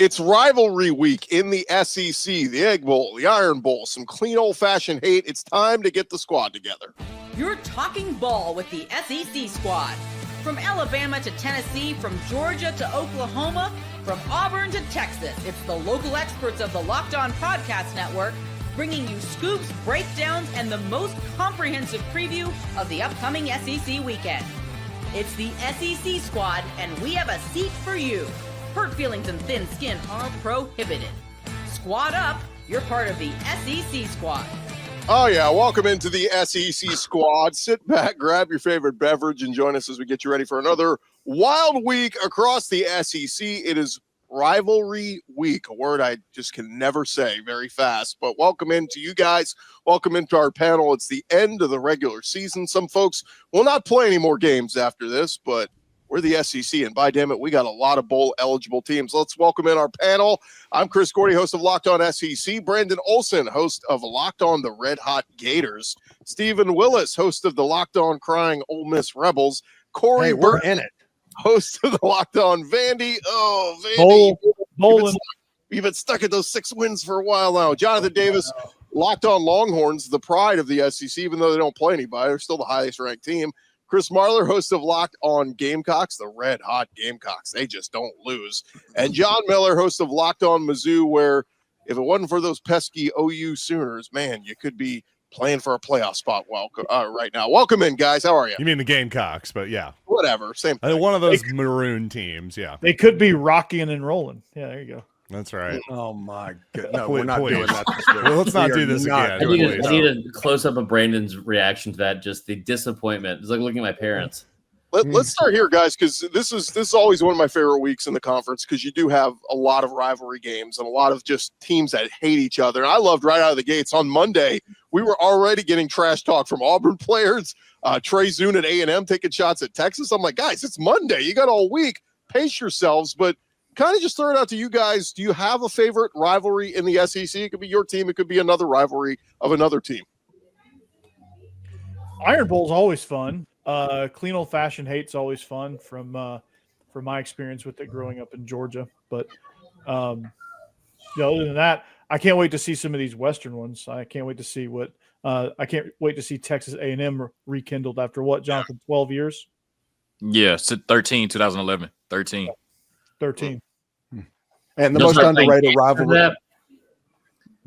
It's rivalry week in the SEC, the Egg Bowl, the Iron Bowl, some clean old-fashioned hate. It's time to get the squad together. You're talking ball with the SEC squad. From Alabama to Tennessee, from Georgia to Oklahoma, from Auburn to Texas, it's the local experts of the Locked On Podcast Network bringing you scoops, breakdowns, and the most comprehensive preview of the upcoming SEC weekend. It's the SEC squad, and we have a seat for you. Hurt feelings and thin skin are prohibited. Squad up, you're part of the SEC squad. Oh yeah, welcome into the SEC squad. Sit back, grab your favorite beverage, and join us as we get you ready for another wild week across the SEC. It is rivalry week, a word I just can never say very fast, but welcome into you guys. Welcome into our panel. It's the end of the regular season. Some folks will not play any more games after this, but we're the SEC, and by damn it, we got a lot of bowl-eligible teams. Let's welcome in our panel. I'm Chris Gordy, host of Locked On SEC. Brandon Olson, host of Locked On the Red Hot Gators. Stephen Willis, host of the Locked On Crying Ole Miss Rebels. Corey we're Burton, in it. host of the Locked On Vandy. Oh, Vandy. You've been stuck at those 6 wins for a while now. Jonathan Davis, Locked On Longhorns, the pride of the SEC, even though they don't play anybody. They're still the highest-ranked team. Chris Marler, host of Locked On Gamecocks, the red-hot Gamecocks. They just don't lose. And John Miller, host of Locked On Mizzou, where if it wasn't for those pesky OU Sooners, man, you could be playing for a playoff spot right now. Welcome in, guys. How are you? You mean the Gamecocks, but yeah. Whatever, same thing. One of those maroon teams, yeah. They could be rocking and rolling. Yeah, there you go. That's right. Oh, my goodness. No, we're not doing that. Well, let's not do this again. I need a close-up of Brandon's reaction to that, just the disappointment. It's like looking at my parents. Let's start here, guys, because this is always one of my favorite weeks in the conference because you do have a lot of rivalry games and a lot of just teams that hate each other. And I loved right out of the gates on Monday, we were already getting trash talk from Auburn players, Trey Zune at A&M taking shots at Texas. I'm like, guys, it's Monday. You got all week. Pace yourselves. But kind of just throw it out to you guys. Do you have a favorite rivalry in the SEC? It could be your team. It could be another rivalry of another team. Iron Bowl's always fun. Clean old-fashioned hate's always fun from my experience with it growing up in Georgia. But other than that, I can't wait to see some of these Western ones. I can't wait to see I can't wait to see Texas A&M rekindled after what, Jonathan, 12 years? Yeah, 2011. 13. And the most underrated rivalry.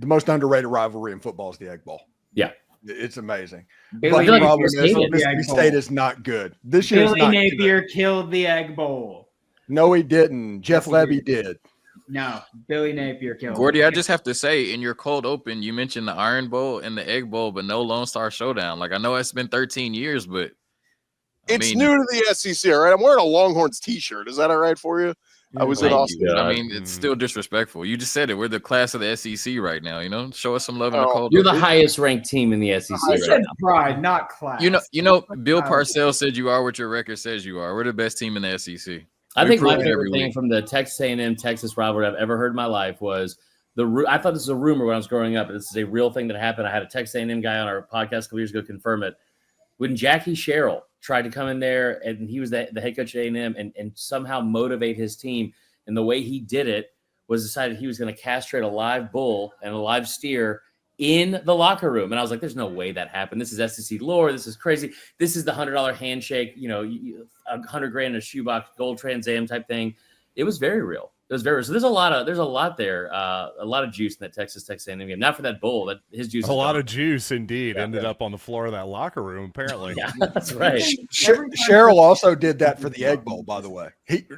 The most underrated rivalry in football is the Egg Bowl. Yeah. It's amazing. Billy But the problem Napier is killed the Mississippi Egg Bowl. State is not good. This year is Billy not Napier good. killed the Egg Bowl. No, he didn't. Jeff Yes, he Levy did. No, Billy Napier killed Gordy, it. I just have to say, in your cold open, you mentioned the Iron Bowl and the Egg Bowl, but no Lone Star Showdown. Like, I know it's been 13 years, but It's new to the SEC, all right? I'm wearing a Longhorns t-shirt. Is that all right for you? I was in Austin. I mean, it's still disrespectful. You just said it. We're the class of the SEC right now. You know, show us some love in the cold. You're the highest ranked team in the SEC I right said now. pride, not class. You know, Bill Parcells said you are what your record says you are. We're the best team in the SEC. I We think my prove it favorite every thing week. from the Texas A&M Texas rivalry I've ever heard in my life was I thought this was a rumor when I was growing up. This is a real thing that happened. I had a Texas A&M guy on our podcast a couple years ago confirm it. When Jackie Sherrill tried to come in there and he was the head coach at A&M and somehow motivate his team, and the way he did it was decided he was going to castrate a live bull and a live steer in the locker room. And I was like, there's no way that happened. This is SEC lore. This is crazy. This is the $100 handshake, $100,000 in a shoebox, gold Trans Am type thing. It was very real. It was very real. So there's a lot there, a lot of juice in that Texas A&M game. Not for that bull, that his juice. A lot of juice indeed ended up on the floor of that locker room, apparently. Yeah, that's right. Cheryl also did that for the Egg Bowl, by the way.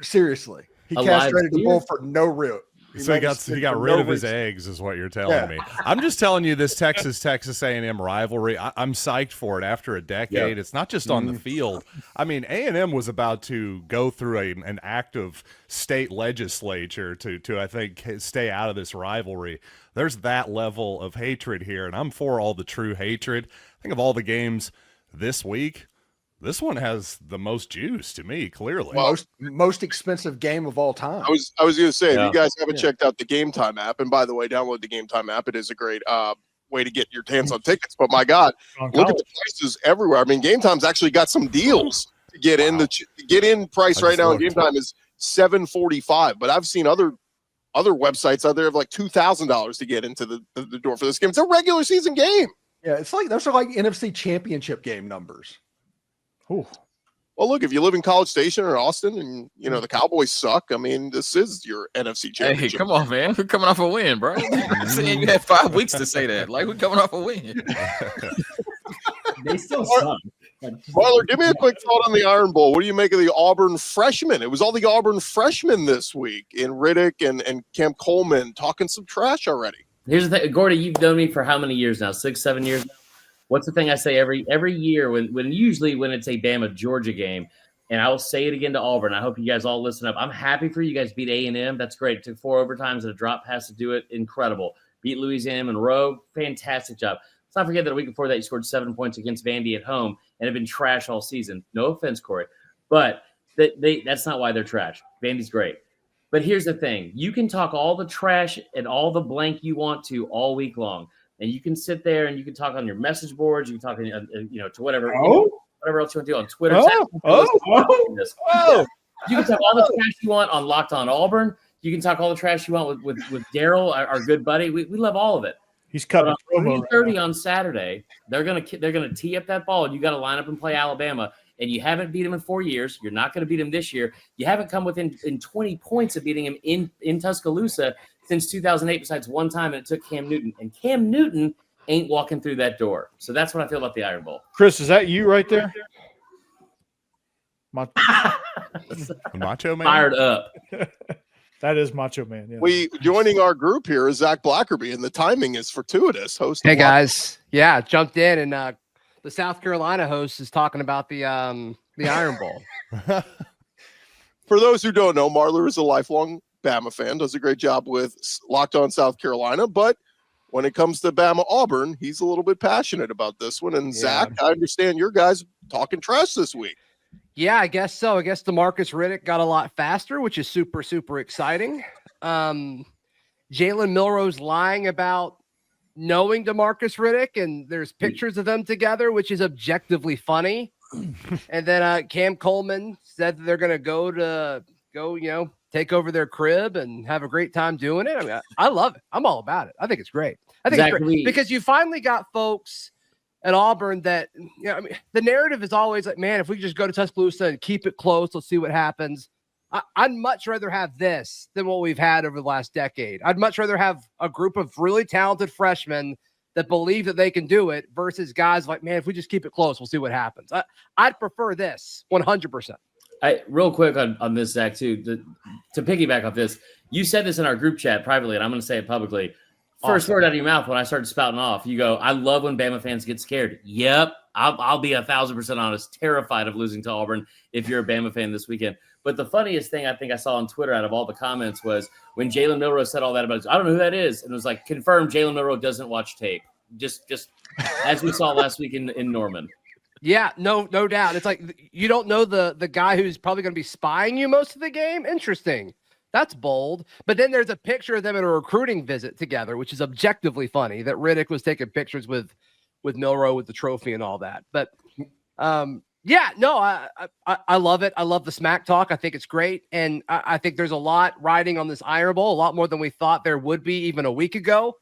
Seriously. He A castrated live the steer? bull for no real. So he got rid of his eggs, is what you're telling me. I'm just telling you, this Texas A&M rivalry, I'm psyched for it after a decade. Yeah. It's not just on the field. I mean, A&M was about to go through an act of state legislature to I think stay out of this rivalry. There's that level of hatred here, and I'm for all the true hatred. I think of all the games this week, this one has the most juice to me, clearly. Most expensive game of all time. I was going to say, if you guys haven't checked out the Game Time app, and by the way, download the Game Time app. It is a great way to get your hands on tickets. But my God, look at the prices everywhere. I mean, Game Time's actually got some deals to get in. The get in price right now in Game Time is $7.45. But I've seen other other websites out there have like $2,000 to get into the door for this game. It's a regular season game. Yeah, it's like those are like NFC Championship game numbers. Ooh. Well, look, if you live in College Station or Austin and, you know, the Cowboys suck, I mean, this is your NFC Championship. Hey, come on, man. We're coming off a win, bro. I'm saying you had 5 weeks to say that. Like, we're coming off a win. They still suck. Marler, give me a quick thought on the Iron Bowl. What do you make of the Auburn freshmen? It was all the Auburn freshmen this week in Riddick and Cam Coleman talking some trash already. Here's the thing, Gordy, you've known me for how many years now? 6, 7 years now? What's the thing I say every year when usually when it's a Bama Georgia game, and I will say it again to Auburn. I hope you guys all listen up. I'm happy for you guys beat A&M. That's great. It took 4 overtimes and a drop pass to do it. Incredible. Beat Louisiana Monroe. Fantastic job. Let's not forget that a week before that you scored 7 points against Vandy at home and have been trash all season. No offense, Corey, but that's not why they're trash. Vandy's great. But here's the thing. You can talk all the trash and all the blank you want to all week long. And you can sit there and you can talk on your message boards. You can talk, to whatever, whatever else you want to do on Twitter. You can talk all the trash you want on Locked On Auburn. You can talk all the trash you want with Daryl, our good buddy. We love all of it. He's cutting on 3:30 on Saturday. They're gonna tee up that ball, and you got to line up and play Alabama. And you haven't beat him in 4 years. You're not going to beat him this year. You haven't come within 20 points of beating him in Tuscaloosa since 2008, besides one time, and it took Cam Newton. And Cam Newton ain't walking through that door. So that's what I feel about the Iron Bowl. Chris, is that you right there? Macho Man? Fired up. That is Macho Man. Yeah. We joining our group here is Zach Blackerby, and the timing is fortuitous. Host. Hey guys, yeah, jumped in, and the South Carolina host is talking about the Iron Bowl. For those who don't know, Marler is a lifelong Bama fan, does a great job with Locked On South Carolina, but when it comes to Bama Auburn, he's a little bit passionate about this one. And Zach, I understand your guys talking trash this week. Yeah, I guess so. I guess DeMarcus Riddick got a lot faster, which is super, super exciting. Jalen Milroe's lying about knowing DeMarcus Riddick, and there's pictures of them together, which is objectively funny. And then Cam Coleman said that they're going to go, take over their crib and have a great time doing it. I mean, I love it. I'm all about it. I think it's great. I think it's great because you finally got folks at Auburn that, the narrative is always like, man, if we just go to Tuscaloosa and keep it close, let's see what happens. I'd much rather have this than what we've had over the last decade. I'd much rather have a group of really talented freshmen that believe that they can do it versus guys like, man, if we just keep it close, we'll see what happens. I'd prefer this 100%. Real quick on this, Zach, too, to piggyback off this, you said this in our group chat privately, and I'm going to say it publicly. First word out of your mouth when I started spouting off, you go, I love when Bama fans get scared. Yep, I'll be 1,000% honest, terrified of losing to Auburn if you're a Bama fan this weekend. But the funniest thing I think I saw on Twitter out of all the comments was when Jalen Milroe said all that about it. I don't know who that is. And it was like, confirmed Jalen Milroe doesn't watch tape. Just as we saw last week in Norman. Yeah, no doubt. It's like you don't know the guy who's probably going to be spying you most of the game. Interesting. That's bold. But then there's a picture of them at a recruiting visit together, which is objectively funny that Riddick was taking pictures with Milroe with the trophy and all that. But I love it. I love the smack talk. I think it's great. And I think there's a lot riding on this Iron Bowl, a lot more than we thought there would be even a week ago.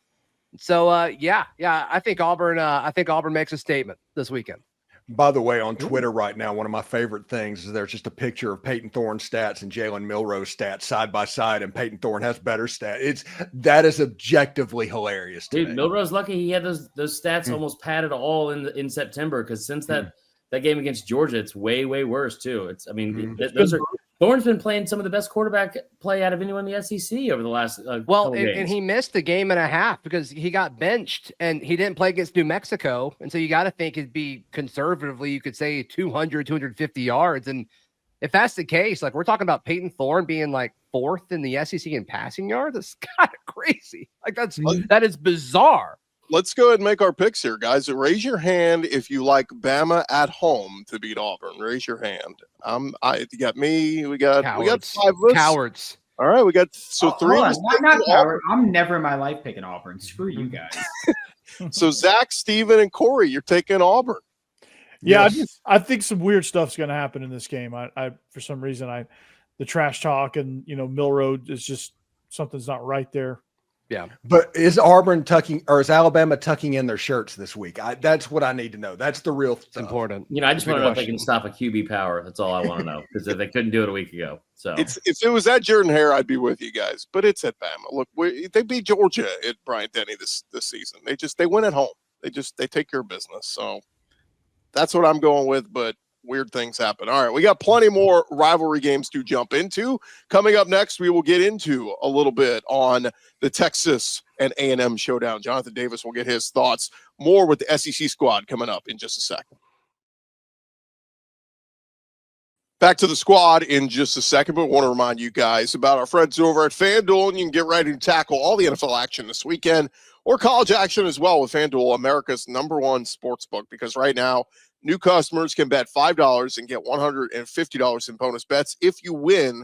So I think Auburn makes a statement this weekend. By the way, on Twitter right now, one of my favorite things is there's just a picture of Peyton Thorne's stats and Jalen Milroe's stats side by side, and Peyton Thorne has better stats. That is objectively hilarious to me. Milroe's lucky he had those stats almost padded all in September, because since that game against Georgia, it's way worse too. Thorne's been playing some of the best quarterback play out of anyone in the SEC over the last and he missed a game and a half because he got benched and he didn't play against New Mexico. And so you got to think it'd be conservatively, you could say 200, 250 yards. And if that's the case, like we're talking about Peyton Thorne being like 4th in the SEC in passing yards, that's kind of crazy. Like that is bizarre. Let's go ahead and make our picks here, guys. Raise your hand if you like Bama at home to beat Auburn. Raise your hand. You got me. We got 5 of us. Cowards. All right, we got 3 of us. Not coward. I'm never in my life picking Auburn. Screw you guys. So Zach, Steven, and Corey, you're taking Auburn. Yeah, yes. I think some weird stuff's going to happen in this game. I for some reason, the trash talk and Milroe is just something's not right there. Yeah. But is Auburn tucking or is Alabama tucking in their shirts this week? That's what I need to know. That's the real stuff. Important. I just want to know if they question. can stop a QB power. That's all I want to know, because they couldn't do it a week ago. So If it was at Jordan-Hare, I'd be with you guys. But it's at Bama. Look, they beat Georgia at Bryant-Denny this season. They win at home. They take care of business. So that's what I'm going with. But weird things happen. All right, we got plenty more rivalry games to jump into. Coming up next, we will get into a little bit on the Texas and A&M showdown. Jonathan Davis will get his thoughts. More with the SEC squad coming up in just a second. Back to the squad in just a second, but want to remind you guys about our friends over at FanDuel, and you can get ready to tackle all the NFL action this weekend or college action as well with FanDuel, America's #1 sports book, because right now, new customers can bet $5 and get $150 in bonus bets if you win.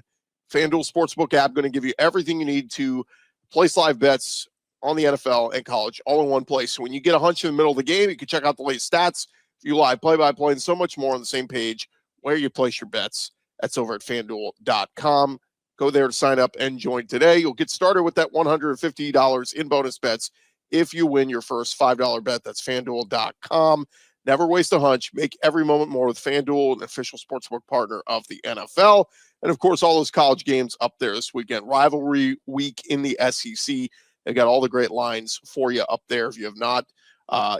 FanDuel Sportsbook app going to give you everything you need to place live bets on the NFL and college all in one place. So when you get a hunch in the middle of the game, you can check out the latest stats, view live play-by-play, and so much more on the same page where you place your bets. That's over at FanDuel.com. Go there to sign up and join today. You'll get started with that $150 in bonus bets if you win your first $5 bet. That's FanDuel.com. Never waste a hunch. Make every moment more with FanDuel, an official sportsbook partner of the NFL. And, of course, all those college games up there this weekend. Rivalry week in the SEC. They got all the great lines for you up there. If you have not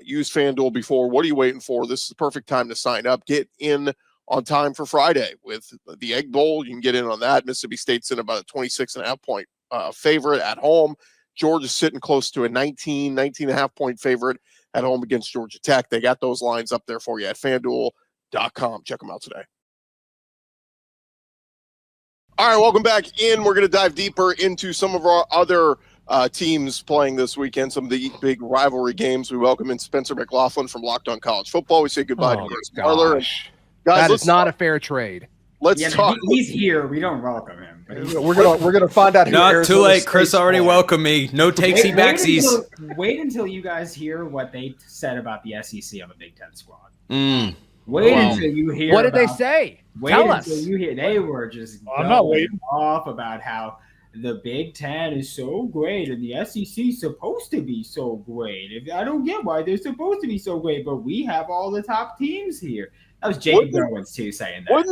used FanDuel before, what are you waiting for? This is the perfect time to sign up. Get in on time for Friday with the Egg Bowl. You can get in on that. Mississippi State's in about a 26.5-point favorite at home. Georgia's sitting close to a 19.5-point favorite at home against Georgia Tech. They got those lines up there for you at FanDuel.com. Check them out today. All right, welcome back in. We're going to dive deeper into some of our other teams playing this weekend, some of the big rivalry games. We welcome in Spencer McLaughlin from Locked On College Football. We say goodbye to Chris Parler. Guys, that is not a fair trade. Let's talk. He's here. We don't welcome him. We're gonna find out. Not too late. Chris already welcomed me. No takesy backsies. Wait until you guys hear what they said about the SEC on the Big Ten squad. Wait until you hear. What did they say? Tell us. You hear. They were just I'm not waiting off about how the Big Ten is so great and the SEC is supposed to be so great. I don't get why they're supposed to be so great, but we have all the top teams here. That was Jacob Owens too saying that.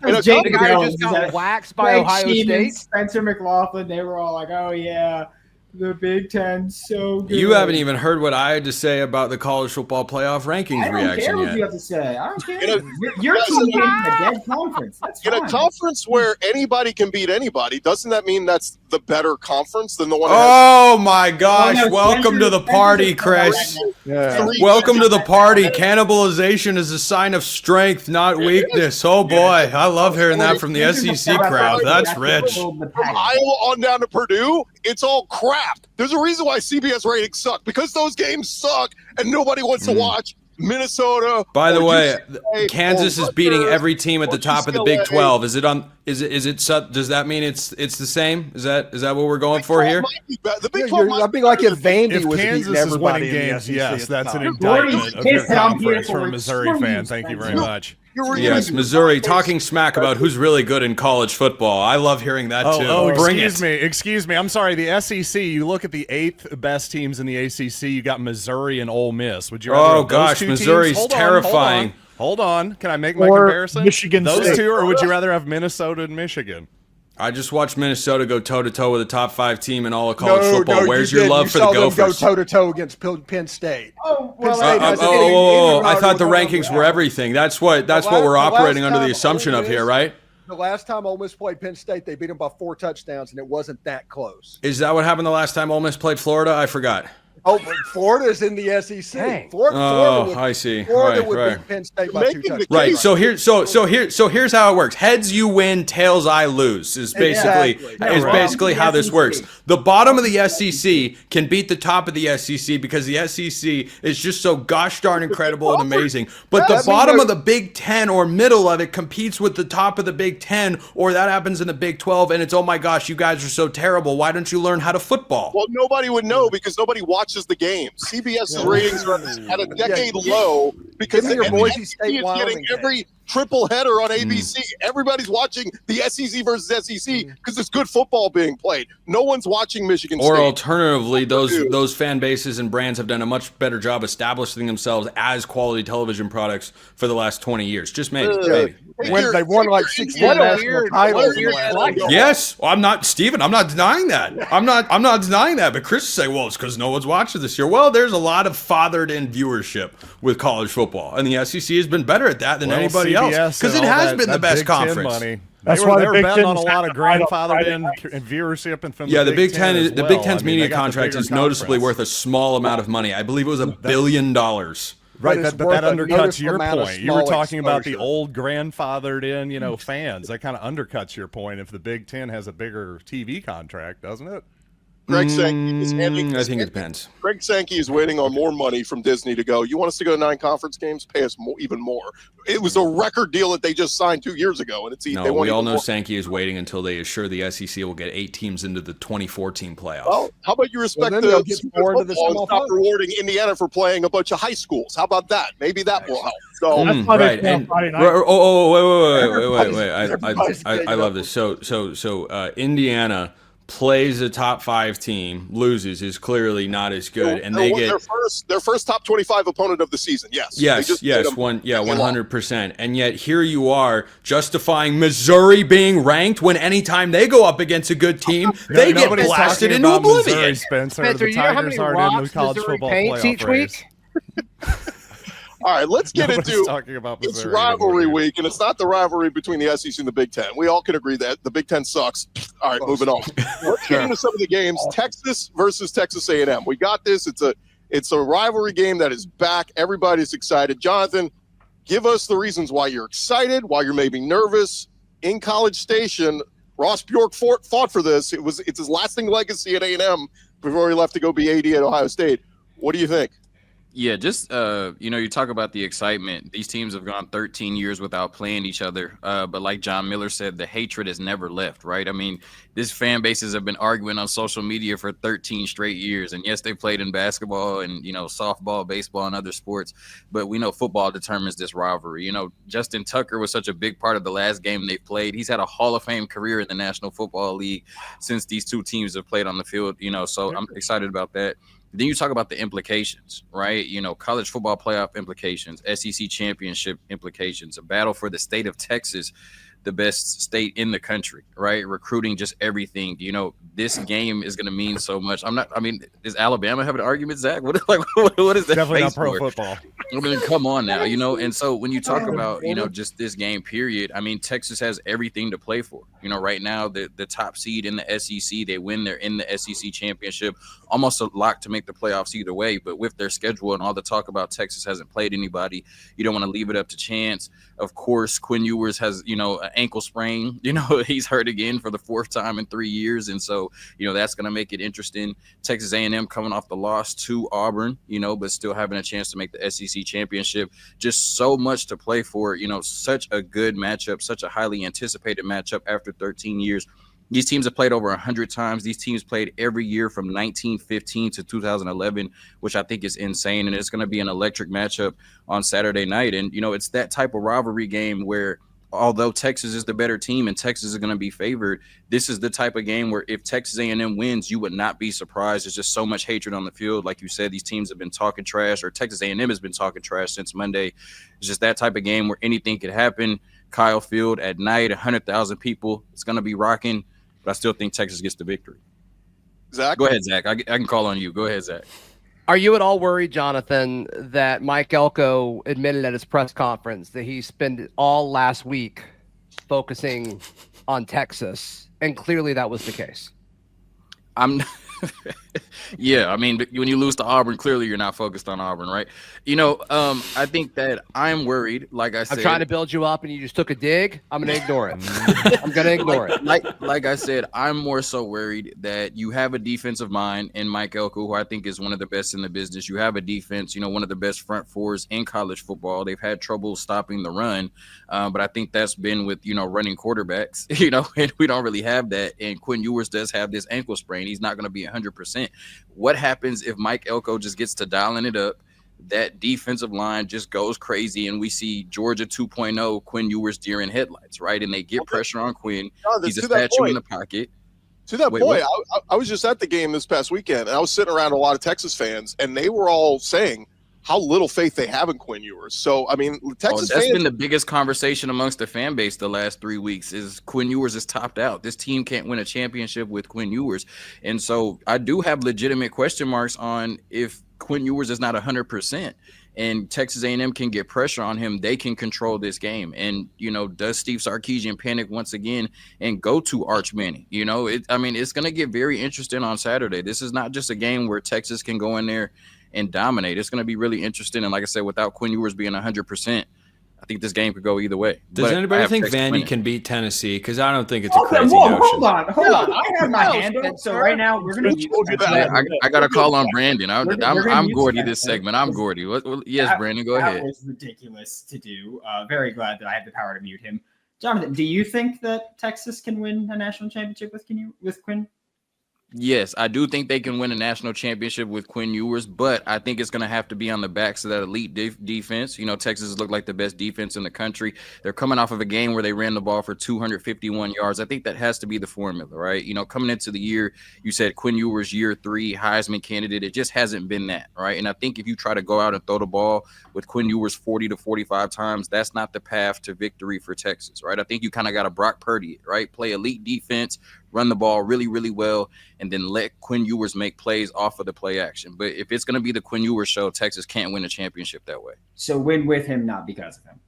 The guy who just got waxed by Ohio State. Spencer McLaughlin, they were all like, "Oh yeah, the Big Ten's so good." You haven't even heard what I had to say about the college football playoff rankings reaction yet. I don't care what you have to say. I don't care. You're team in a dead conference. That's fine. In a conference where anybody can beat anybody, doesn't that mean that's the better conference than the one? Oh my gosh! Welcome to the party, Chris. Welcome to the party. Cannibalization is a sign of strength, not weakness. Oh boy, I love hearing that from the SEC crowd. That's rich. From Iowa on down to Purdue, it's all crap. There's a reason why CBS ratings suck, because those games suck and nobody wants to watch Minnesota. By the way, Kansas is beating every team at the top of the Big 12. Is it on? Is it? Does that mean it's the same? Is that what we're going for here? The Big 12 I'd be like if Vandy was Kansas beating is everybody winning in the games, SEC yes, at the that's an top. indictment of your conference for from a Missouri fan. Thank you very much. Yes, Missouri talking smack about who's really good in college football. I love hearing that too. Bring excuse me. I'm sorry. The SEC. You look at the 8th best teams in the ACC. You got Missouri and Ole Miss. Would you? Oh gosh, Missouri's terrifying. Hold on. Can I make my comparison? Michigan Those State. two, or would you rather have Minnesota and Michigan? I just watched Minnesota go toe-to-toe with a top 5 team in all of college football. Where's your love for the Gophers? Go toe-to-toe against Penn State. Oh, well, I thought the rankings were everything. That's what we're operating under the assumption of here, right? The last time Ole Miss played Penn State, they beat them by 4 touchdowns, and it wasn't that close. Is that what happened the last time Ole Miss played Florida? I forgot. Oh, but Florida's in the SEC. Dang. Florida I see. Florida would Right. beat Penn State by 2 touchdowns. Right. So here's how it works. Heads you win, tails I lose is basically how this works. The bottom of the SEC can beat the top of the SEC because the SEC is just so gosh darn incredible and amazing. But the bottom of the Big Ten or middle of it competes with the top of the Big Ten, or that happens in the Big 12, and it's, oh my gosh, you guys are so terrible. Why don't you learn how to football? Well, nobody would know because nobody watches the game. CBS's ratings are at a decade low because Give me your the Boise SEC State is Wyoming getting every triple header on ABC. Everybody's watching the SEC versus SEC because it's good football being played. No one's watching Michigan Or State. alternatively, those fan bases and brands have done a much better job establishing themselves as quality television products for the last 20 years. Just maybe. When they won like 16 What a national weird- titles. what a in the weird last selection. year. Yes, I'm not Steven. I'm not denying that. I'm not denying that. But Chris will say, well, it's because no one's watching this year. Well, there's a lot of fathered-in viewership with college football, and the SEC has been better at that than anybody else because it has been the best conference. Money. That's they why were the Big betting Ten on a lot of Friday grandfathered in night. viewership and from Yeah, the Big Ten, as the well. Big Ten's I mean, media they got the contract bigger is noticeably conference. worth a small amount of money. I believe it was $1 billion. Right, But it's but worth that a undercuts noticeable your amount of point. You were small talking about the exposure. old grandfathered in, fans. That kind of undercuts your point if the Big Ten has a bigger TV contract, doesn't it? Greg Sankey is handing. I think it depends. Greg Sankey is waiting on more money from Disney to go. You want us to go to 9 conference games? Pay us even more. It was a record deal that they just signed 2 years ago, and they No, want we all even know more. Sankey is waiting until they assure the SEC will get 8 teams into the 2014 playoffs. Well, how about you respect Well, then they'll the get Super more into the Football and stop semifinals. rewarding Indiana for playing a bunch of high schools? How about that? Maybe that will help. So That's why they right. play on And, Friday night. wait. I love this. So Indiana plays a top 5 team, loses, is clearly not as good, and they get their first top 25 opponent of the season. Yes. They just played them. 100%. And yet here you are justifying Missouri being ranked when anytime they go up against a good team, they get Nobody's blasted talking into about oblivion. Missouri, Spencer. Spencer, The you know how Tigers many aren't in the rocks college Missouri football paints playoff each race. week? All right, let's get Nobody's into talking about it's Missouri rivalry anymore. week, and it's not the rivalry between the SEC and the Big Ten. We all can agree that the Big Ten sucks. All right, moving on. Let's get into some of the games. Texas versus Texas A&M. We got this. It's a rivalry game that is back. Everybody's excited. Jonathan, give us the reasons why you're excited, why you're maybe nervous. In College Station, Ross Bjork fought for this. It's his lasting legacy at A&M before he left to go be AD at Ohio State. What do you think? Yeah, just you talk about the excitement. These teams have gone 13 years without playing each other. But like John Miller said, the hatred has never left, right? I mean, these fan bases have been arguing on social media for 13 straight years. And yes, they played in basketball and, softball, baseball, and other sports. But we know football determines this rivalry. Justin Tucker was such a big part of the last game they played. He's had a Hall of Fame career in the National Football League since these two teams have played on the field, so I'm excited about that. Then you talk about the implications, right? College football playoff implications, SEC championship implications, a battle for the state of Texas, the best state in the country, right? Recruiting, just everything. This game is going to mean so much. Does Alabama have an argument, Zach? What is that? Definitely not face pro for? football. I mean, come on now, And so when you talk about, just this game period, Texas has everything to play for. Right now, the top seed in the SEC, they win, they're in the SEC championship, almost a lock to make the playoffs either way. But with their schedule and all the talk about Texas hasn't played anybody, you don't want to leave it up to chance. Of course, Quinn Ewers has, an ankle sprain. He's hurt again for the 4th time in 3 years. And so, that's going to make it interesting. Texas A&M coming off the loss to Auburn, but still having a chance to make the SEC championship. Just so much to play for, such a good matchup, such a highly anticipated matchup after 13 years. These teams have played over 100 times. These teams played every year from 1915 to 2011, which I think is insane. And it's going to be an electric matchup on Saturday night. And, it's that type of rivalry game where, although Texas is the better team and Texas is going to be favored, this is the type of game where if Texas A&M wins, you would not be surprised. There's just so much hatred on the field. Like you said, these teams have been talking trash, or Texas A&M has been talking trash since Monday. It's just that type of game where anything could happen. Kyle Field at night, 100,000 people. It's going to be rocking, but I still think Texas gets the victory. Zach? Go ahead, Zach. I can call on you. Go ahead, Zach. Are you at all worried, Jonathan, that Mike Elko admitted at his press conference that he spent all last week focusing on Texas, and clearly that was the case? Yeah, when you lose to Auburn, clearly you're not focused on Auburn, right? I think that I'm worried, like I said. I'm trying to build you up, and you just took a dig. I'm going to ignore it. I'm going to ignore it. Like I said, I'm more so worried that you have a defensive mind in Mike Elko, who I think is one of the best in the business. You have a defense, one of the best front fours in college football. They've had trouble stopping the run, but I think that's been with, running quarterbacks, and we don't really have that. And Quinn Ewers does have this ankle sprain. He's not going to be 100%. What happens if Mike Elko just gets to dialing it up, that defensive line just goes crazy, and we see Georgia 2.0, Quinn Ewers deer in headlights, right? And they get pressure on Quinn. He's a statue in the pocket. To that point, I was just at the game this past weekend, and I was sitting around a lot of Texas fans, and they were all saying how little faith they have in Quinn Ewers. So, I mean, Texas that's fans, been the biggest conversation amongst the fan base the last 3 weeks is Quinn Ewers is topped out. This team can't win a championship with Quinn Ewers. And so I do have legitimate question marks on if Quinn Ewers is not 100%. And Texas A&M can get pressure on him, they can control this game. And, does Steve Sarkisian panic once again and go to Arch Manning? It's going to get very interesting on Saturday. This is not just a game where Texas can go in there and dominate. It's going to be really interesting. And like I said, without Quinn Ewers being 100%, I think this game could go either way. Does anybody think Vandy can beat Tennessee? Because I don't think it's a crazy notion. Hold on. I have my hand up. So right now we're going to I got to call on Brandon. I'm Gordy this segment. I'm Gordy. Yes, Brandon, go ahead. That was ridiculous to do. Very glad that I have the power to mute him. Jonathan, do you think that Texas can win a national championship with Quinn? Yes, I do think they can win a national championship with Quinn Ewers, but I think it's going to have to be on the backs of that elite defense. Texas has looked like the best defense in the country. They're coming off of a game where they ran the ball for 251 yards. I think that has to be the formula, right? Coming into the year, you said Quinn Ewers year 3, Heisman candidate. It just hasn't been that, right? And I think if you try to go out and throw the ball with Quinn Ewers 40 to 45 times, that's not the path to victory for Texas, right? I think you kind of got to Brock Purdy it, right? Play elite defense, run the ball really, really well, and then let Quinn Ewers make plays off of the play action. But if it's going to be the Quinn Ewers show, Texas can't win a championship that way. So win with him, not because of him.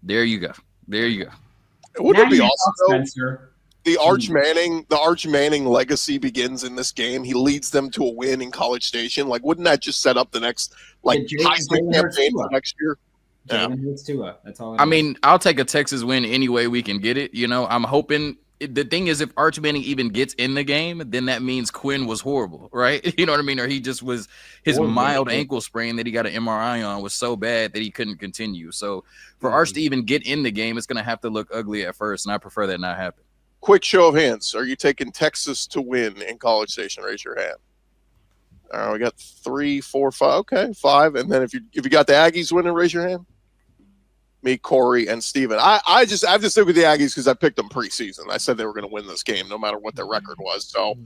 There you go. Wouldn't it be awesome, though? The Arch Manning legacy begins in this game. He leads them to a win in College Station. Like, wouldn't that just set up the next Heisman campaign for next year? That's all. I'll take a Texas win any way we can get it. I'm hoping. The thing is, if Arch Manning even gets in the game, then that means Quinn was horrible, right? You know what I mean? Or he just was his mild ankle sprain that he got an MRI on was so bad that he couldn't continue. So for Arch to even get in the game, it's going to have to look ugly at first, and I prefer that not happen. Quick show of hands. Are you taking Texas to win in College Station? Raise your hand. All right, we got 3, 4, 5. Okay, 5. And then if you got the Aggies winning, raise your hand. Me, Corey, and Steven. I have to stick with the Aggies because I picked them preseason. I said they were going to win this game no matter what their record was. So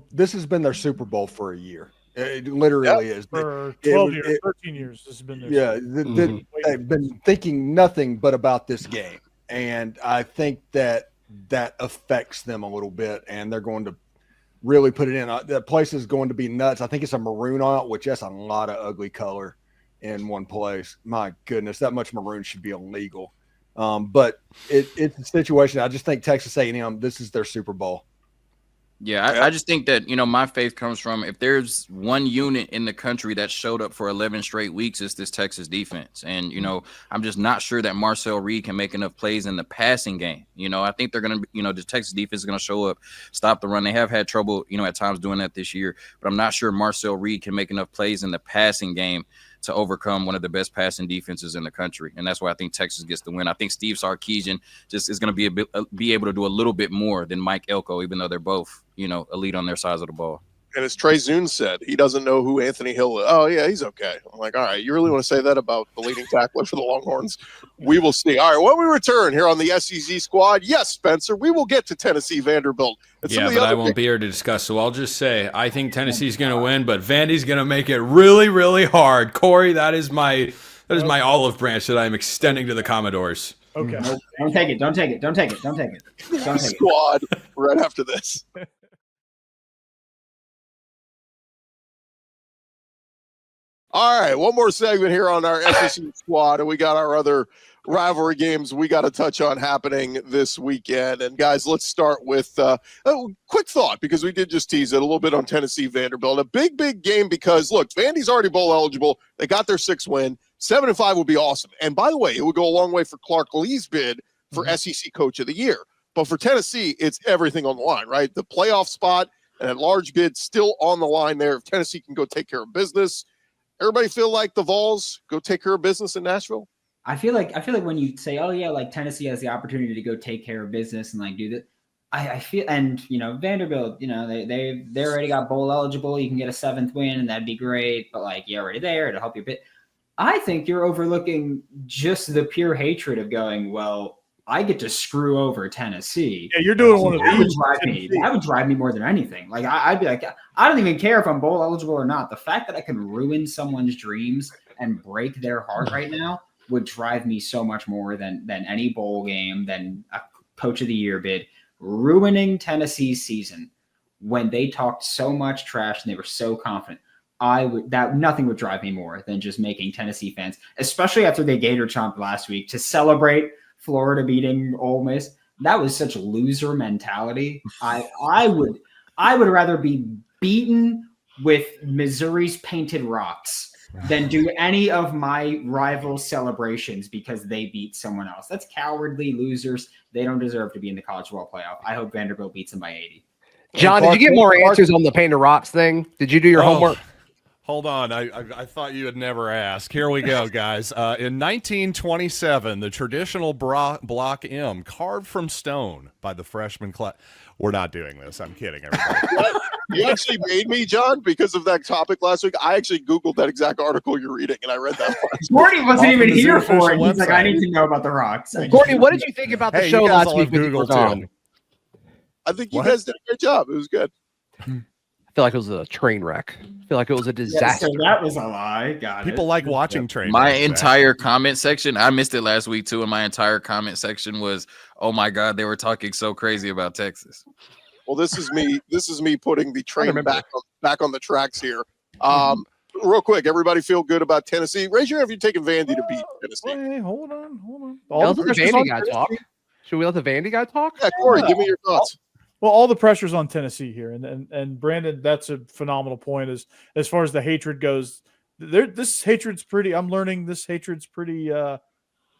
this has been their Super Bowl for a year. It literally is. For 12 years, 13 years, this has been their Super Bowl. They've been thinking nothing but about this game. And I think that affects them a little bit, and they're going to really put it in. The place is going to be nuts. I think it's a maroon on it, which that's a lot of ugly color in one place. My goodness, that much maroon should be illegal. But it's a situation. I just think Texas A&M, this is their Super Bowl. Yeah, I just think that, my faith comes from if there's one unit in the country that showed up for 11 straight weeks, it's this Texas defense. And, I'm just not sure that Marcel Reed can make enough plays in the passing game. I think they're going to, the Texas defense is going to show up, stop the run. They have had trouble, at times doing that this year. But I'm not sure Marcel Reed can make enough plays in the passing game to overcome one of the best passing defenses in the country. And that's why I think Texas gets the win. I think Steve Sarkisian just is going to be able to do a little bit more than Mike Elko, even though they're both, elite on their sides of the ball. And as Trey Zune said, he doesn't know who Anthony Hill is. Oh, yeah, he's okay. I'm like, all right, you really want to say that about the leading tackler for the Longhorns? We will see. All right, when we return here on the SEC Squad, yes, Spencer, we will get to Tennessee Vanderbilt. Yeah, but I won't be here to discuss, so I'll just say I think Tennessee's going to win, but Vandy's going to make it really, really hard. Corey, that is my olive branch that I'm extending to the Commodores. Okay. Don't take it. Squad right after this. All right, one more segment here on our SEC Squad, and we got our other rivalry games we got to touch on happening this weekend. And guys, let's start with a quick thought, because we did just tease it a little bit on Tennessee Vanderbilt. A big game because, look, Vandy's already bowl eligible. They got their 6th win. 7-5 would be awesome. And by the way, it would go a long way for Clark Lee's bid for SEC Coach of the Year. But for Tennessee, it's everything on the line, right? The playoff spot and a large bid still on the line there. If Tennessee can go take care of business. Everybody feel like the Vols go take care of business in Nashville? I feel like when you say, oh yeah, like Tennessee has the opportunity to go take care of business and like do that, I feel, and Vanderbilt, they already got bowl eligible. You can get a 7th win, and that'd be great. But like, you're already there to help your bit. I think you're overlooking just the pure hatred of going, well, I get to screw over Tennessee. Yeah, you're doing one of these. That would drive me more than anything. Like I'd be like, I don't even care if I'm bowl eligible or not. The fact that I can ruin someone's dreams and break their heart right now would drive me so much more than any bowl game, than a Coach of the Year bid. Ruining Tennessee's season when they talked so much trash and they were so confident. Nothing would drive me more than just making Tennessee fans, especially after they Gator chomped last week, to celebrate Florida beating Ole Miss. That was such loser mentality. I would rather be beaten with Missouri's painted rocks than do any of my rival celebrations because they beat someone else. That's cowardly losers. They don't deserve to be in the college football playoff. I hope Vanderbilt beats them by 80. John, did you get more answers on the painted rocks thing? Did you do your homework? Hold on. I thought you would never ask. Here we go, guys. In 1927, the traditional block M carved from stone by the freshman class. We're not doing this. I'm kidding, everybody. You actually made me, John, because of that topic last week. I actually Googled that exact article you're reading, and I read that part. Gordy wasn't even here for it. He's website. like, I need to know about the rocks. Gordy, what did you think about the show last week? Google too. I think you guys did a great job. It was good. I feel like it was a train wreck. I feel like it was a disaster. So that was a lie. Got People like watching train My wrecks, entire comment section, I missed it last week too, and my entire comment section was, "Oh my God, they were talking so crazy about Texas." Well, this is me putting the train back on the tracks here. Real quick, everybody feel good about Tennessee? Raise your hand if you're taking Vandy to beat Tennessee. Hey, hold on. Let the Vandy guy talk. Should we let the Vandy guy talk? Yeah, Corey, give me your thoughts. Well, all the pressure's on Tennessee here, and Brandon, that's a phenomenal point. As far as the hatred goes, this hatred's pretty. I'm learning this hatred's pretty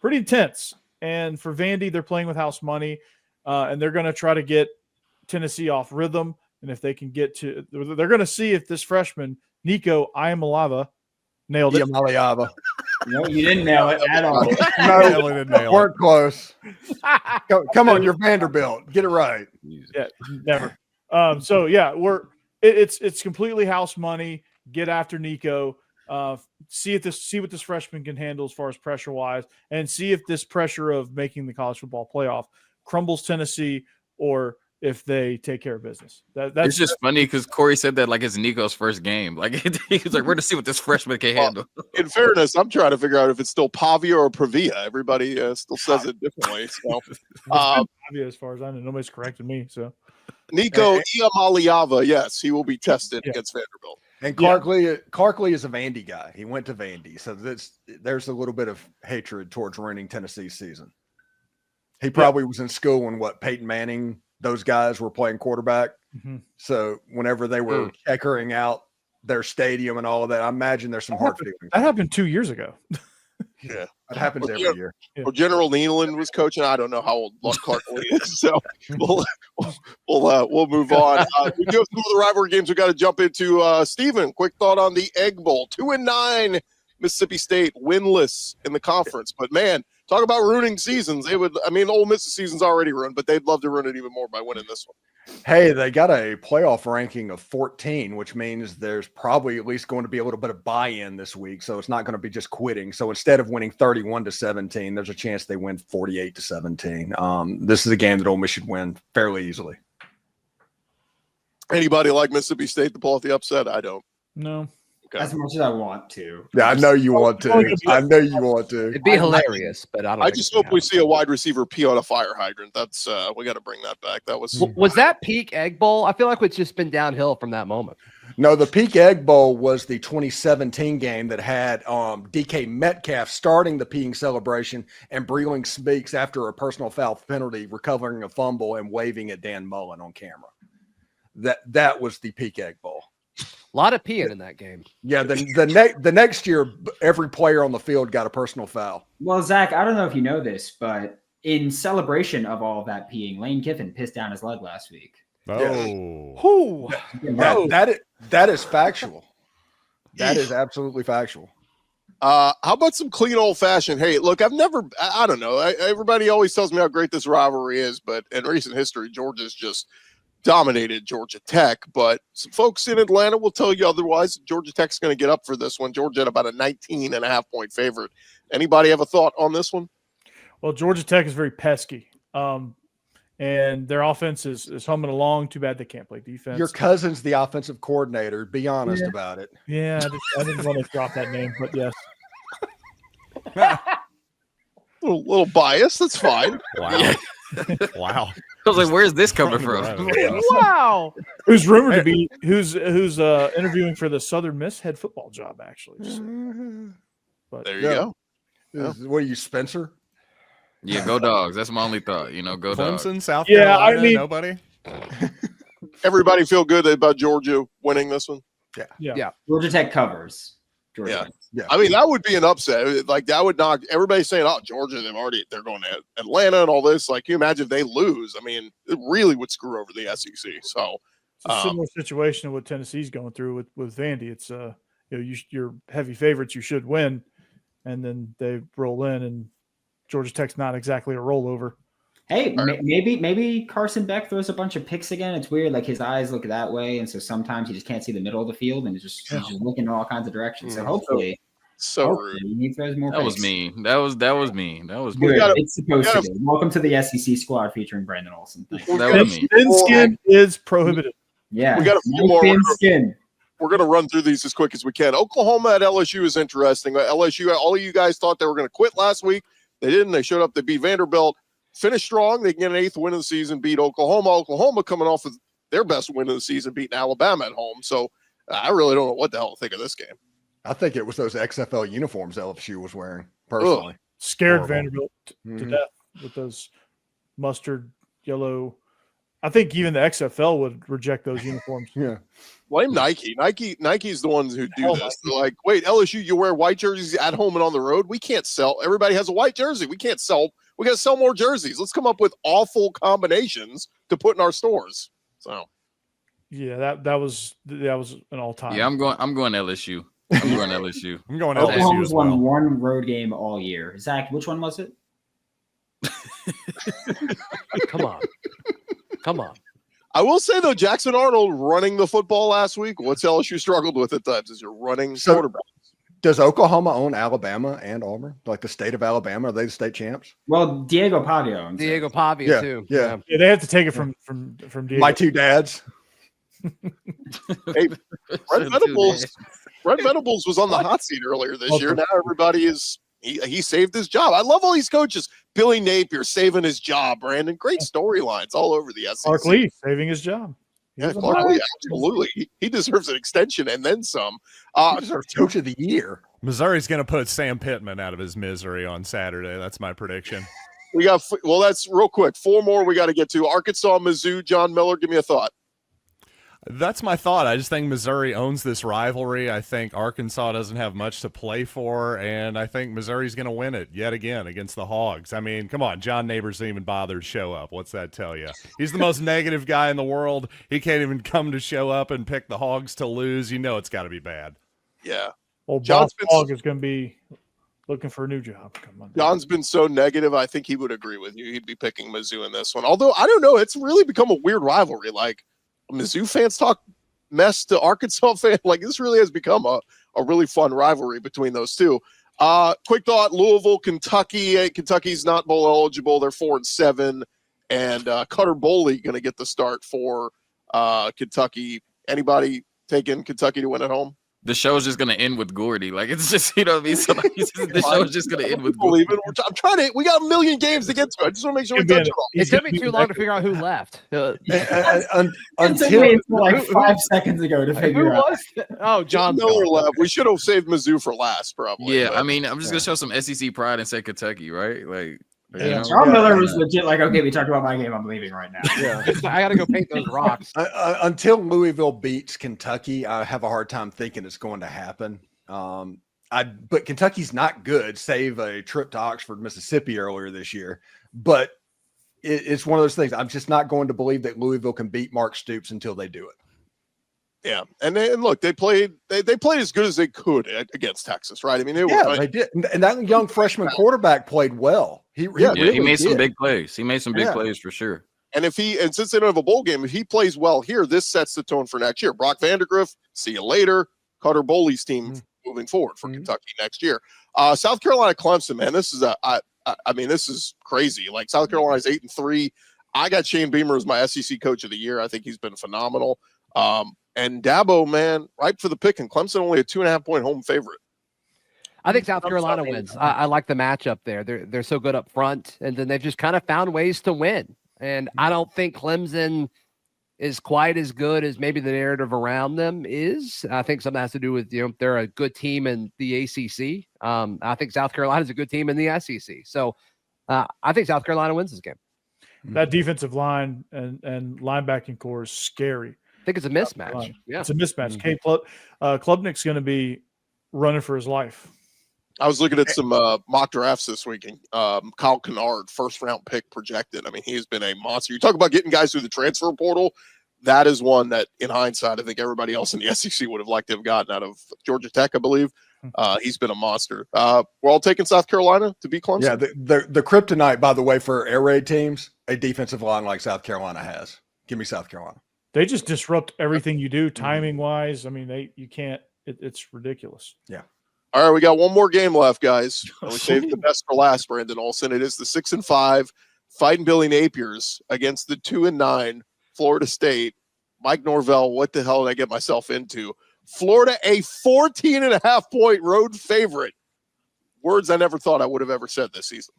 intense. And for Vandy, they're playing with house money, and they're going to try to get Tennessee off rhythm. And if they can get to, they're going to see if this freshman Nico Iamaleava nailed it. No, you didn't nail it at all. No, weren't close. Come on, you're Vanderbilt. Get it right. Yeah, never. So yeah, it's completely house money. Get after Nico. See what this freshman can handle as far as pressure wise, and see if this pressure of making the college football playoff crumbles Tennessee, or if they take care of business. It's just funny because Corey said that like it's Nico's first game. Like he's like, we're to see what this freshman can handle. In fairness, I'm trying to figure out if it's still Pavia or Pravia. Everybody still says it differently. So, Pavia, as far as I know, nobody's corrected me. So, Nico Iamaleava, yes, he will be tested against Vanderbilt. And Clarkley is a Vandy guy. He went to Vandy, so there's a little bit of hatred towards ruining Tennessee's season. He probably was in school when Peyton Manning. Those guys were playing quarterback. Mm-hmm. So whenever they were checkering out their stadium and all of that, I imagine there's some hard feelings. That happened 2 years ago. Yeah. It happens every year. Well, General Nealon was coaching. I don't know how old Clarkley is. So we'll move on. We do have some of the rivalry games we got to jump into. Steven, quick thought on the Egg Bowl. 2-9, Mississippi State winless in the conference. But man, talk about ruining seasons. Ole Miss's season's already ruined, but they'd love to ruin it even more by winning this one. Hey, they got a playoff ranking of 14, which means there's probably at least going to be a little bit of buy-in this week. So it's not going to be just quitting. So instead of winning 31-17, there's a chance they win 48-17. This is a game that Ole Miss should win fairly easily. Anybody like Mississippi State to pull off the upset? I don't. No. As much as I want to. Yeah, I know you want to. I know you want to. It'd be hilarious, but I don't. I just hope we see a wide receiver pee on a fire hydrant. That's we got to bring that back. That was that peak Egg Bowl? I feel like it's just been downhill from that moment. No, the peak Egg Bowl was the 2017 game that had DK Metcalf starting the peeing celebration and Breeling Speaks after a personal foul penalty, recovering a fumble and waving at Dan Mullen on camera. That was the peak Egg Bowl. A lot of peeing in that game. Yeah, the next year, every player on the field got a personal foul. Well, Zach, I don't know if you know this, but in celebration of all of that peeing, Lane Kiffin pissed down his leg last week. Oh, that is factual. That is absolutely factual. How about some clean old-fashioned hate? Look, I don't know. Everybody always tells me how great this rivalry is, but in recent history, Georgia's just dominated Georgia Tech. But some folks in Atlanta will tell you otherwise. Georgia Tech's going to get up for this one. Georgia at about a 19.5-point favorite. Anybody have a thought on this one? Well, Georgia Tech is very pesky. And their offense is humming along. Too bad they can't play defense. Your cousin's the offensive coordinator. Be honest about it. Yeah, I didn't want to drop that name, but yes. little bias. That's fine. Wow. Wow. I was like, where's this coming from? Wow. Who's rumored to be who's interviewing for the Southern Miss head football job, actually. But There you go. What are you, Spencer? Yeah, go Dogs. That's my only thought. Go Dogs. Clemson, South Yeah, Carolina, I mean- nobody. Everybody feel good about Georgia winning this one? yeah. Georgia Tech covers. Georgia Yeah. Tech. Yeah. I mean, that would be an upset. Like, that would knock everybody saying, oh, Georgia, they're going to Atlanta and all this. Like, can you imagine if they lose? I mean, it really would screw over the SEC. So, It's a similar situation to what Tennessee's going through with Vandy. It's you're heavy favorites, you should win, and then they roll in, and Georgia Tech's not exactly a rollover. Hey, maybe Carson Beck throws a bunch of picks again. It's weird, like his eyes look that way, and so sometimes he just can't see the middle of the field, and he's just looking in all kinds of directions. So hopefully rude. he throws more. That was picks. mean. That was mean. That was Good. mean. It's supposed to be. Welcome to the SEC squad featuring Brandon Olson. Thank you. That was mean. Thin skin is prohibited. Yeah, We got a few no more. thin skin. We're going to run through these as quick as we can. Oklahoma at LSU is interesting. LSU, all of you guys thought they were going to quit last week. They didn't. They showed up. They beat Vanderbilt. Finished strong. They can get an 8th win of the season, beat Oklahoma. Oklahoma coming off of their best win of the season, beating Alabama at home. So I really don't know what the hell to think of this game. I think it was those XFL uniforms LSU was wearing, personally. Scared Horrible. Vanderbilt to Mhm. death with those mustard yellow. I think even the XFL would reject those uniforms. Yeah. Blame Nike. Nike's the ones who do this. They're like, wait, LSU, you wear white jerseys at home and on the road? We can't sell. Everybody has a white jersey. We can't sell. We got to sell more jerseys. Let's come up with awful combinations to put in our stores. So, Yeah, that was an all time. Yeah, I'm going LSU. I'm going LSU. I'm going LSU Oklahoma's as well. won one road game all year. Zach, which one was it? Come on. I will say, though, Jackson Arnold running the football last week, what's LSU struggled with at times is your running quarterback. Does Oklahoma own Alabama and Auburn? Like the state of Alabama? Are they the state champs? Well, Diego Pavia owns it. Diego Pavia Yeah, too. yeah. Yeah, they have to take it from Diego. My two dads. Hey, Brent Venables was on the hot seat earlier this year. Now everybody is he saved his job. I love all these coaches. Billy Napier saving his job, Brandon. Great storylines all over the SEC. Clark Lee saving his job. Yeah, Clark Lee, absolutely. He deserves an extension and then some. He deserves coach of the year. Missouri's going to put Sam Pittman out of his misery on Saturday. That's my prediction. We got that's real quick. 4 more we got to get to. Arkansas, Mizzou, John Miller. Give me a thought. That's my thought. I just think Missouri owns this rivalry. I think Arkansas doesn't have much to play for, and I think Missouri's going to win it yet again against the Hogs. I mean, come on, John Neighbors didn't even bother to show up. What's that tell you? He's the most negative guy in the world. He can't even come to show up and pick the Hogs to lose. You know it's got to be bad. Yeah. Well, John's Bob Hogg is going to be looking for a new job. Come on. John's been so negative. I think he would agree with you. He'd be picking Mizzou in this one. Although, I don't know. It's really become a weird rivalry. Like, Mizzou fans talk mess to Arkansas fans. Like, this really has become a really fun rivalry between those two. Quick thought, Louisville, Kentucky. Kentucky's not bowl eligible. They're 4-7. And Cutter Boley going to get the start for Kentucky. Anybody taking Kentucky to win at home? The show's just gonna end with Gordy. Like, it's just, you know what I mean? So like, the show's just gonna end with Gordy. I'm trying to. We got a million games to get to. I just want to make sure we touch it all. It's going to be too long to figure out who left. It took me until like 5 seconds ago to figure Who out. was? Oh, John Miller left. We should have saved Mizzou for last, probably. Yeah, but- I mean, I'm just gonna show some SEC pride and say Kentucky, right? Like, you Yeah. know? John Miller was legit like, okay, we talked about my game. I'm leaving right now. Yeah. I got to go paint those rocks. Until Louisville beats Kentucky, I have a hard time thinking it's going to happen. But Kentucky's not good, save a trip to Oxford, Mississippi earlier this year. But it's one of those things. I'm just not going to believe that Louisville can beat Mark Stoops until they do it. Yeah, and look, they played as good as they could against Texas, right? I mean, they did, and that young freshman quarterback played well. He He made some did. big plays. He made some big plays for sure. And since they don't have a bowl game, if he plays well here, this sets the tone for next year. Brock Vandegrift, see you later. Cutter Boley's team moving forward for Kentucky next year. South Carolina, Clemson, man, this is this is crazy. Like South Carolina's 8-3. I got Shane Beamer as my SEC coach of the year. I think he's been phenomenal. And Dabo, man, ripe for the picking. Clemson only a 2.5-point home favorite. I think South Carolina wins. I like the matchup there. They're so good up front, and then they've just kind of found ways to win. And I don't think Clemson is quite as good as maybe the narrative around them is. I think something has to do with, they're a good team in the ACC. I think South Carolina is a good team in the SEC. So I think South Carolina wins this game. That defensive line and linebacking core is scary. I think it's a mismatch. Yeah, it's a mismatch. Klubnik's going to be running for his life. I was looking at some mock drafts this week, and Kyle Kennard, first-round pick projected. I mean, he has been a monster. You talk about getting guys through the transfer portal. That is one that, in hindsight, I think everybody else in the SEC would have liked to have gotten out of Georgia Tech, I believe. He's been a monster. We're all taking South Carolina to beat Clemson. Yeah, the kryptonite, by the way, for air raid teams, a defensive line like South Carolina has. Give me South Carolina. They just disrupt everything you do, timing-wise. I mean, you can't. It's ridiculous. Yeah. All right, we got one more game left, guys. We saved the best for last, Brandon Olson. It is the 6-5 Fighting Billy Napiers against the 2-9 Florida State. Mike Norvell, what the hell did I get myself into? Florida, a 14.5-point road favorite. Words I never thought I would have ever said this season.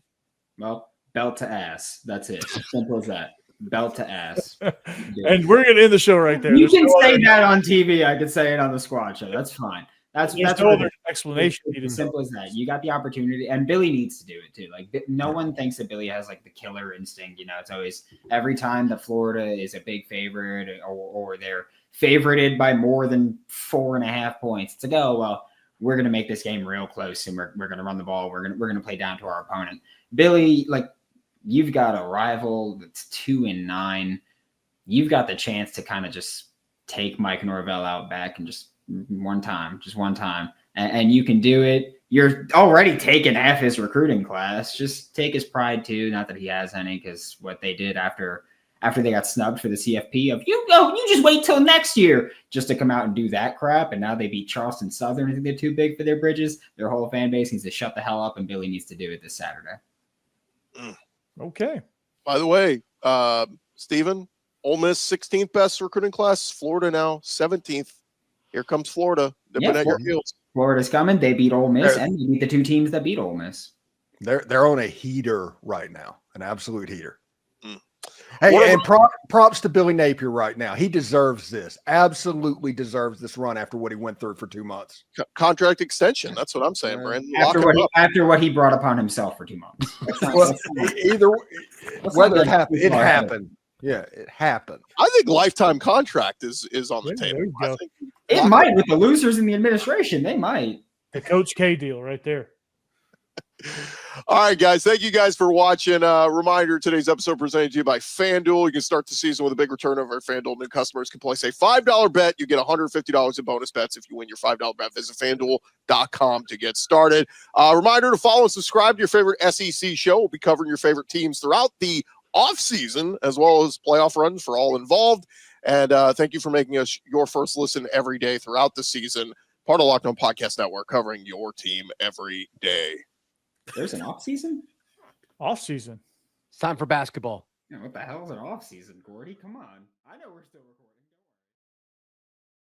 Well, belt to ass. That's it. Simple as that. Belt to ass. And we're going to end the show right there. You can say that on TV. I could say it on the squad show. That's fine. That's no explanation. It's simple as that. You got the opportunity, and Billy needs to do it too. Like no one thinks that Billy has like the killer instinct. It's always every time that Florida is a big favorite or they're favorited by more than 4.5 points. It's like, oh well, we're gonna make this game real close, and we're gonna run the ball. We're gonna play down to our opponent. Billy, like you've got a rival that's 2-9. You've got the chance to kind of just take Mike Norvell out back and just one time, and you can do it. You're already taking half his recruiting class. Just take his pride too. Not that he has any, because what they did after they got snubbed for the CFP of you just wait till next year just to come out and do that crap. And now they beat Charleston Southern. I think they're too big for their bridges. Their whole fan base needs to shut the hell up, and Billy needs to do it this Saturday. Okay. By the way, Stephen, Ole Miss 16th best recruiting class. Florida now 17th. Here comes Florida. They're at your heels. Florida's coming. They beat Ole Miss, and they beat the two teams that beat Ole Miss. They're on a heater right now, an absolute heater. Hey, and props to Billy Napier right now. He deserves this. Absolutely deserves this run after what he went through for 2 months. Contract extension. That's what I'm saying, Brandon. After what he brought upon himself for 2 months. Whether it happened, it happened. Yeah, it happened. I think lifetime contract is on the table. I think it might with the losers in the administration. They might. The Coach K deal right there. All right, guys. Thank you guys for watching. Reminder, today's episode presented to you by FanDuel. You can start the season with a big return over at FanDuel. New customers can place a $5 bet. You get $150 in bonus bets if you win your $5 bet. Visit FanDuel.com to get started. Reminder to follow and subscribe to your favorite SEC show. We'll be covering your favorite teams throughout the off-season as well as playoff runs for all involved. And thank you for making us your first listen every day throughout the season. Part of Locked On Podcast Network, covering your team every day. There's an off-season? Off-season. It's time for basketball. What the hell is an off-season, Gordy? Come on. I know we're still recording.